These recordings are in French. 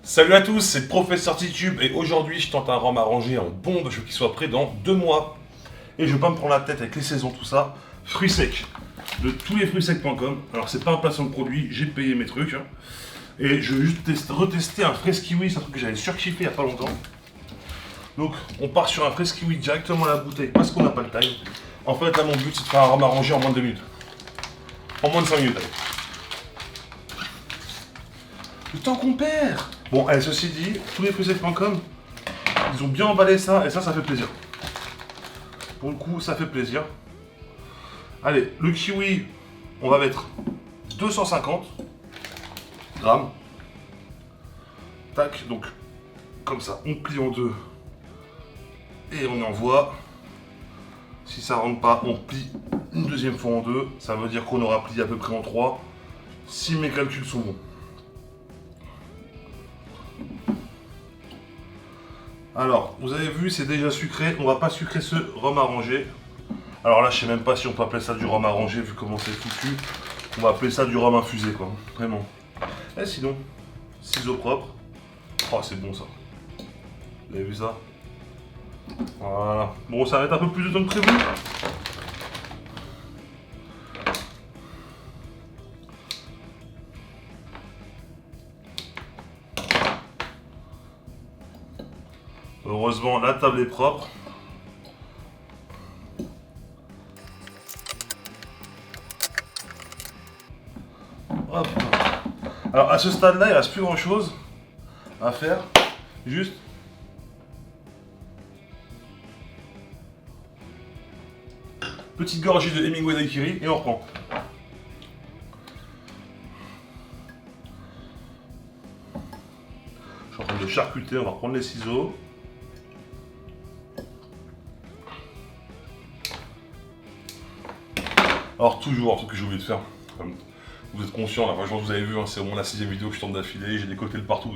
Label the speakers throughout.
Speaker 1: Salut à tous, c'est le professeur Titube et aujourd'hui je tente un rhum arrangé en bombe, je veux qu'il soit prêt dans 2 mois. Et je veux pas me prendre la tête avec les saisons, tout ça. Fruits secs, de tous les fruitssecs.com. Alors c'est pas un placement de produit, j'ai payé mes trucs. Et je veux juste retester un fraise kiwi, c'est un truc que j'avais surkiffé il y a pas longtemps. Donc on part sur un fraise kiwi directement à la bouteille parce qu'on n'a pas le time. En fait là mon but c'est de faire un rhum arrangé en moins de 2 minutes. En moins de 5 minutes. Allez. Le temps qu'on perd. Bon, allez, ceci dit, tous les fruitssecs.com, ils ont bien emballé ça, et ça fait plaisir. Pour le coup, ça fait plaisir. Allez, le kiwi, on va mettre 250 grammes. Tac, donc, comme ça, on plie en deux. Et on envoie. Si ça rentre pas, on plie une deuxième fois en deux. Ça veut dire qu'on aura plié à peu près en trois. Si mes calculs sont bons. Alors, vous avez vu, c'est déjà sucré. On va pas sucrer ce rhum arrangé. Alors là, je sais même pas si on peut appeler ça du rhum arrangé, vu comment c'est foutu. On va appeler ça du rhum infusé, quoi. Vraiment. Et sinon, ciseaux propres. Oh, c'est bon ça. Vous avez vu ça? Voilà. Bon, ça va être un peu plus de temps que prévu. Heureusement, la table est propre. Hop. Alors à ce stade-là, il ne reste plus grand-chose à faire. Juste petite gorgée de Hemingway Daiquiri et on reprend. Je suis en train de charcuter, on va reprendre les ciseaux. Alors toujours, un truc que j'ai oublié de faire. Vous êtes conscient, là, franchement vous avez vu, hein, c'est au moins la 6ème vidéo que je tente d'affilée, j'ai des cocktails partout.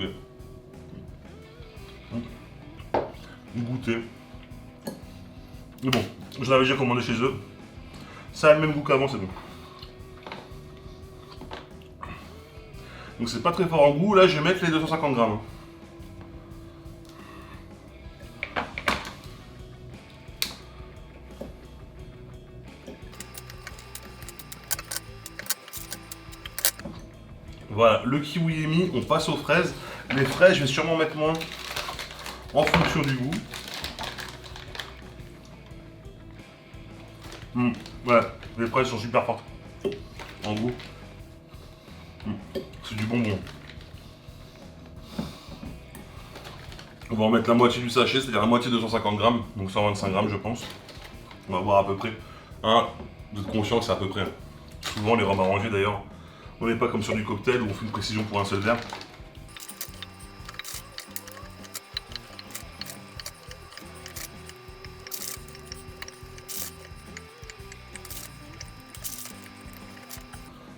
Speaker 1: Goûter. Mais bon, je l'avais déjà commandé chez eux. Ça a le même goût qu'avant, c'est bon. Donc c'est pas très fort en goût, là je vais mettre les 250 grammes. Voilà, le kiwi est mis, on passe aux fraises. Les fraises, je vais sûrement mettre moins en fonction du goût. Ouais, les fraises sont super fortes en goût. C'est du bonbon. On va en mettre la moitié du sachet, c'est-à-dire la moitié de 250 grammes, donc 125 grammes je pense. On va voir à peu près. Hein, vous êtes conscient que c'est à peu près. Souvent les rhums arrangés d'ailleurs, on n'est pas comme sur du cocktail où on fait une précision pour un seul verre.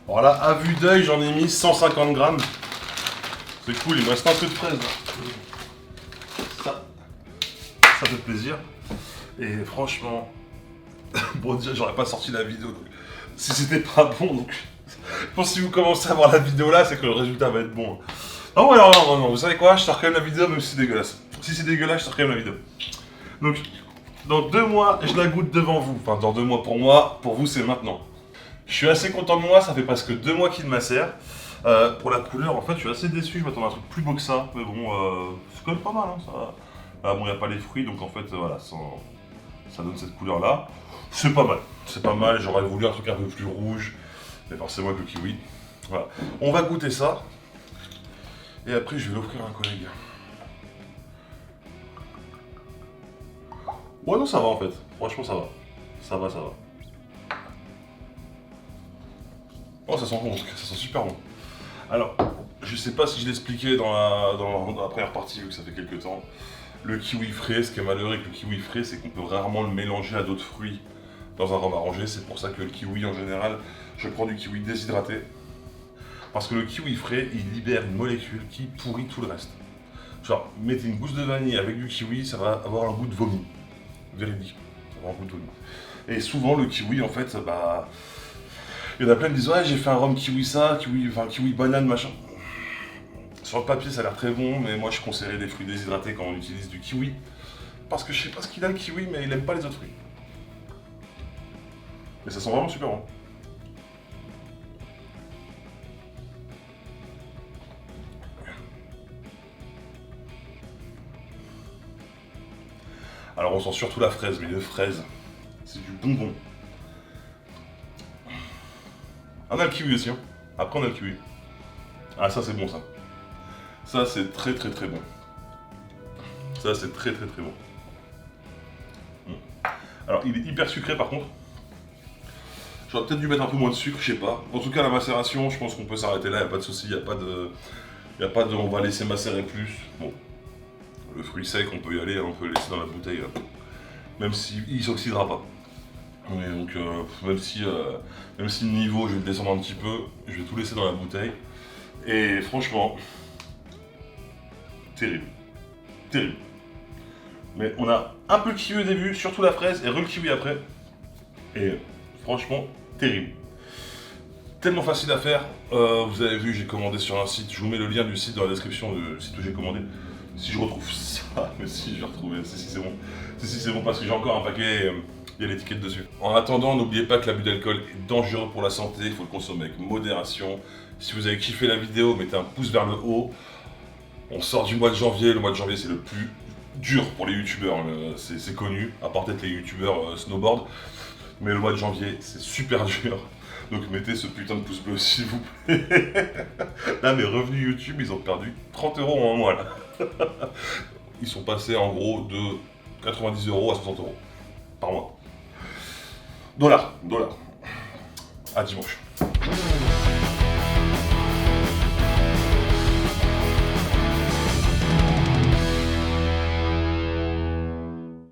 Speaker 1: Voilà, à vue d'œil, j'en ai mis 150 grammes. C'est cool, il me reste un peu de fraises. Ça fait plaisir. Et franchement, bon déjà j'aurais pas sorti la vidéo. Donc, si c'était pas bon, donc je pense que si vous commencez à voir la vidéo là, c'est que le résultat va être bon. Non, alors non, vous savez quoi, je sors quand même la vidéo même si c'est dégueulasse. Si c'est dégueulasse, je sors quand même la vidéo. Donc, dans 2 mois, je la goûte devant vous. Enfin, dans 2 mois pour moi, pour vous c'est maintenant. Je suis assez content de moi, ça fait presque 2 mois qu'il macère. Pour la couleur, en fait, je suis assez déçu, je m'attendais à un truc plus beau que ça. Mais bon, c'est quand même pas mal, hein, ça va. Ah, bon, il n'y a pas les fruits, donc en fait, voilà, ça donne cette couleur-là. C'est pas mal, j'aurais voulu un truc un peu plus rouge, mais forcément avec le kiwi. Voilà. On va goûter ça, et après je vais l'offrir à un collègue. Ouais, non, ça va en fait, franchement ça va. Ça va. Oh, ça sent bon, en tout cas, ça sent super bon. Alors, je sais pas si je l'expliquais dans la première partie, vu que ça fait quelques temps. Le kiwi frais, ce qui est malheureux avec le kiwi frais, c'est qu'on peut rarement le mélanger à d'autres fruits dans un rhum arrangé. C'est pour ça que le kiwi, en général, je prends du kiwi déshydraté. Parce que le kiwi frais, il libère une molécule qui pourrit tout le reste. Genre, mettez une gousse de vanille avec du kiwi, ça va avoir un goût de vomi. Véridique. Ça va avoir un goût de vomi. Et souvent, le kiwi, en fait, bah... Il y en a plein qui disent, ouais, j'ai fait un rhum kiwi ça, kiwi banane, machin. Sur le papier, ça a l'air très bon, mais moi je conseillerais des fruits déshydratés quand on utilise du kiwi. Parce que je sais pas ce qu'il a le kiwi, mais il aime pas les autres fruits. Mais ça sent vraiment super bon. Alors on sent surtout la fraise, mais une fraise, c'est du bonbon. On a le kiwi aussi, hein. Après on a le kiwi. Ah ça c'est bon ça. Ça c'est très très très bon. Ça c'est très très très bon. Alors il est hyper sucré par contre. J'aurais peut-être dû mettre un peu moins de sucre, je sais pas. En tout cas la macération, je pense qu'on peut s'arrêter là, il n'y a pas de souci, il n'y a pas de. On va laisser macérer plus. Bon. Le fruit sec, on peut y aller, on peut le laisser dans la bouteille. Là. Même s'il s'oxydera pas. Et donc même si le niveau je vais le descendre un petit peu, je vais tout laisser dans la bouteille. Et franchement, terrible. Terrible. Mais on a un peu le kiwi au début, surtout la fraise, et le kiwi après. Et franchement, terrible. Tellement facile à faire. Vous avez vu, j'ai commandé sur un site. Je vous mets le lien du site dans la description du site où j'ai commandé. Si je retrouve ça, mais si je vais retrouver, si c'est bon. Si c'est bon parce que j'ai encore un paquet, il y a l'étiquette dessus. En attendant, n'oubliez pas que l'abus d'alcool est dangereux pour la santé, il faut le consommer avec modération. Si vous avez kiffé la vidéo, mettez un pouce vers le haut. On sort du mois de janvier, le mois de janvier c'est le plus dur pour les youtubeurs, c'est connu, à part peut-être les youtubeurs snowboard. Mais le mois de janvier, c'est super dur. Donc mettez ce putain de pouce bleu s'il vous plaît. Là mes revenus YouTube ils ont perdu 30 € en un mois là. Ils sont passés en gros de 90 € à 60 € par mois. Dollars. À dimanche.